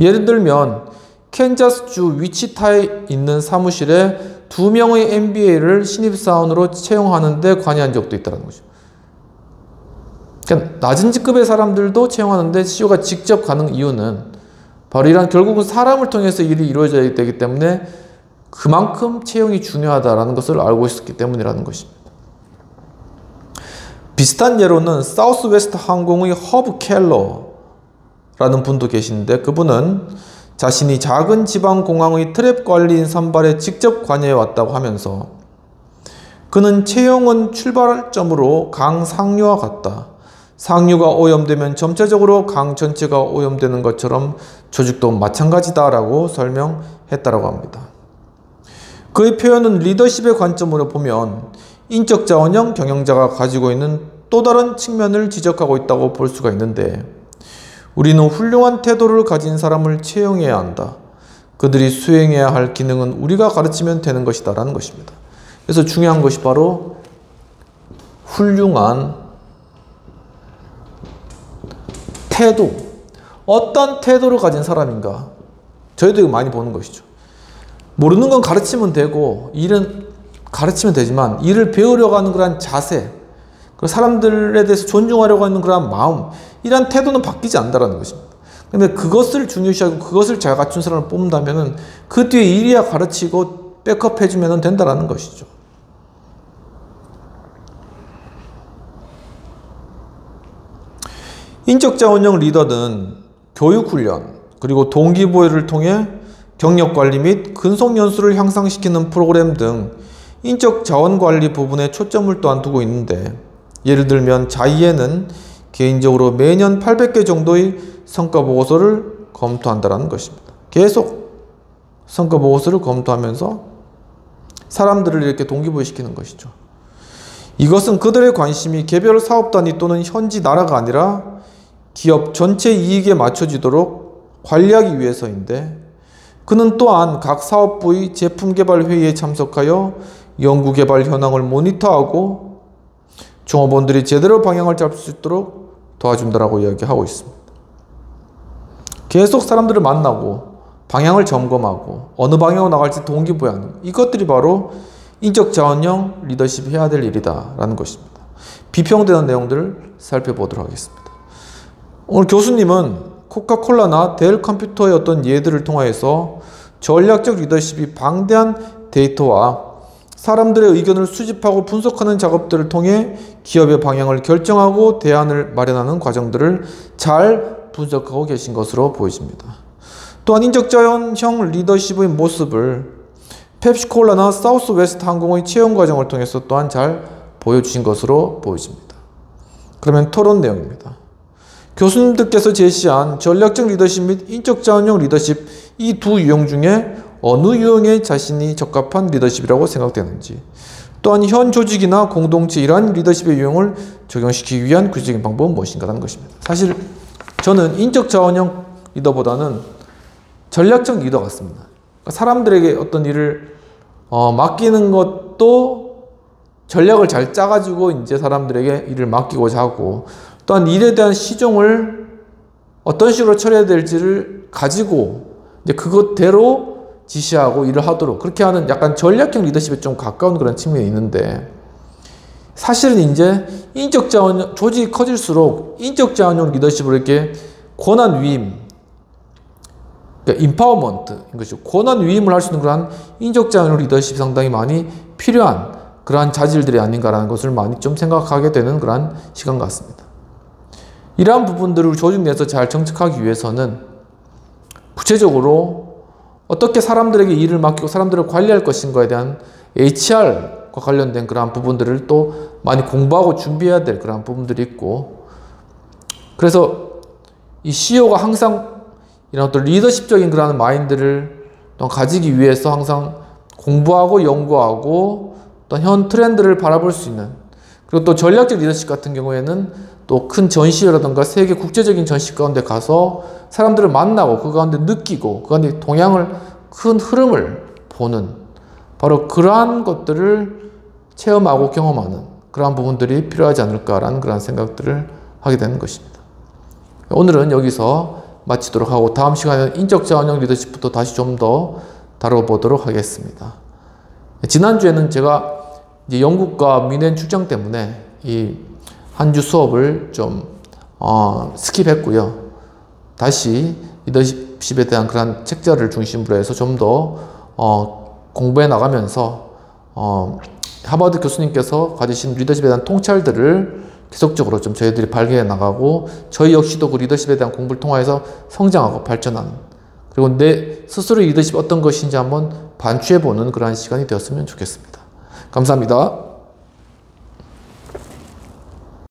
A: 예를 들면 캔자스주 위치타에 있는 사무실에 2명의 MBA를 신입사원으로 채용하는 데 관여한 적도 있다는 거죠. 그러니까 낮은 직급의 사람들도 채용하는데 CEO가 직접 가는 이유는 바로 이런, 결국은 사람을 통해서 일이 이루어져야 되기 때문에 그만큼 채용이 중요하다는 것을 알고 있었기 때문이라는 것입니다. 비슷한 예로는 사우스웨스트 항공의 허브 켈러라는 분도 계시는데, 그분은 자신이 작은 지방공항의 트랩 관리인 선발에 직접 관여해 왔다고 하면서, 그는 채용은 출발점으로 강 상류와 같다. 상류가 오염되면 전체적으로 강 전체가 오염되는 것처럼 조직도 마찬가지다라고 설명했다고 합니다. 그의 표현은 리더십의 관점으로 보면 인적 자원형 경영자가 가지고 있는 또 다른 측면을 지적하고 있다고 볼 수가 있는데, 우리는 훌륭한 태도를 가진 사람을 채용해야 한다. 그들이 수행해야 할 기능은 우리가 가르치면 되는 것이다 라는 것입니다. 그래서 중요한 것이 바로 훌륭한 태도, 어떤 태도를 가진 사람인가, 저희도 이거 많이 보는 것이죠. 모르는 건 가르치면 되고 일은 가르치면 되지만 일을 배우려고 하는 그런 자세, 사람들에 대해서 존중하려고 하는 그런 마음, 이런 태도는 바뀌지 않는다는 것입니다. 근데 그것을 중요시하고 그것을 잘 갖춘 사람을 뽑는다면 그 뒤에 일이야 가르치고 백업 해주면 된다는 것이죠. 인적자원형 리더는 교육훈련 그리고 동기부여를 통해 경력관리 및 근속연수를 향상시키는 프로그램 등 인적자원관리 부분에 초점을 또한 두고 있는데, 예를 들면 자이에는 개인적으로 매년 800개 정도의 성과보고서를 검토한다는 것입니다. 계속 성과보고서를 검토하면서 사람들을 이렇게 동기부여시키는 것이죠. 이것은 그들의 관심이 개별 사업 단위 또는 현지 나라가 아니라 기업 전체 이익에 맞춰지도록 관리하기 위해서인데, 그는 또한 각 사업부의 제품 개발 회의에 참석하여 연구 개발 현황을 모니터하고 종업원들이 제대로 방향을 잡을 수 있도록 도와준다라고 이야기하고 있습니다. 계속 사람들을 만나고 방향을 점검하고 어느 방향으로 나갈지 동기부여하는 이것들이 바로 인적 자원형 리더십이 해야 될 일이다 라는 것입니다. 비평되는 내용들을 살펴보도록 하겠습니다. 오늘 교수님은 코카콜라나 델 컴퓨터의 어떤 예들을 통하여서 전략적 리더십이 방대한 데이터와 사람들의 의견을 수집하고 분석하는 작업들을 통해 기업의 방향을 결정하고 대안을 마련하는 과정들을 잘 분석하고 계신 것으로 보여집니다. 또한 인적자원형 리더십의 모습을 펩시콜라나 사우스웨스트 항공의 채용 과정을 통해서 또한 잘 보여주신 것으로 보여집니다. 그러면 토론 내용입니다. 교수님들께서 제시한 전략적 리더십 및 인적자원형 리더십 이 두 유형 중에 어느 유형에 자신이 적합한 리더십이라고 생각되는지, 또한 현 조직이나 공동체 이러한 리더십의 유형을 적용시키기 위한 구체적인 방법은 무엇인가라는 것입니다. 사실 저는 인적자원형 리더보다는 전략적 리더 같습니다. 그러니까 사람들에게 어떤 일을 맡기는 것도 전략을 잘 짜가지고 이제 사람들에게 일을 맡기고자 하고, 또한 일에 대한 시종을 어떤 식으로 처리해야 될지를 가지고 이제 그것대로 지시하고 일을 하도록 그렇게 하는 약간 전략형 리더십에 좀 가까운 그런 측면이 있는데, 사실은 이제 인적자원 조직이 커질수록 인적자원형 리더십으로 이렇게 권한 위임, 그러니까 임파워먼트인 것이고 권한 위임을 할 수 있는 그러한 인적자원형 리더십이 상당히 많이 필요한 그러한 자질들이 아닌가라는 것을 많이 좀 생각하게 되는 그러한 시간 같습니다. 이러한 부분들을 조직 내에서 잘 정착하기 위해서는 구체적으로 어떻게 사람들에게 일을 맡기고 사람들을 관리할 것인가에 대한 HR과 관련된 그러한 부분들을 또 많이 공부하고 준비해야 될 그러한 부분들이 있고, 그래서 이 CEO가 항상 이런 어떤 리더십적인 그러한 마인드를 또 가지기 위해서 항상 공부하고 연구하고 또 현 트렌드를 바라볼 수 있는, 그리고 또 전략적 리더십 같은 경우에는 또 큰 전시회라든가 세계 국제적인 전시 가운데 가서 사람들을 만나고 그 가운데 느끼고 그 가운데 동향을, 큰 흐름을 보는, 바로 그러한 것들을 체험하고 경험하는 그러한 부분들이 필요하지 않을까라는 그런 생각들을 하게 되는 것입니다. 오늘은 여기서 마치도록 하고 다음 시간에는 인적자원형 리더십부터 다시 좀 더 다뤄보도록 하겠습니다. 지난주에는 제가 이제 영국과 미넨 출장 때문에 이 한 주 수업을 좀 스킵했고요. 다시 리더십에 대한 그런 책자를 중심으로 해서 좀 더 공부해 나가면서 하버드 교수님께서 가지신 리더십에 대한 통찰들을 계속적으로 좀 저희들이 발견해 나가고, 저희 역시도 그 리더십에 대한 공부를 통해서 성장하고 발전하는, 그리고 내 스스로의 리더십이 어떤 것인지 한번 반추해 보는 그러한 시간이 되었으면 좋겠습니다. 감사합니다.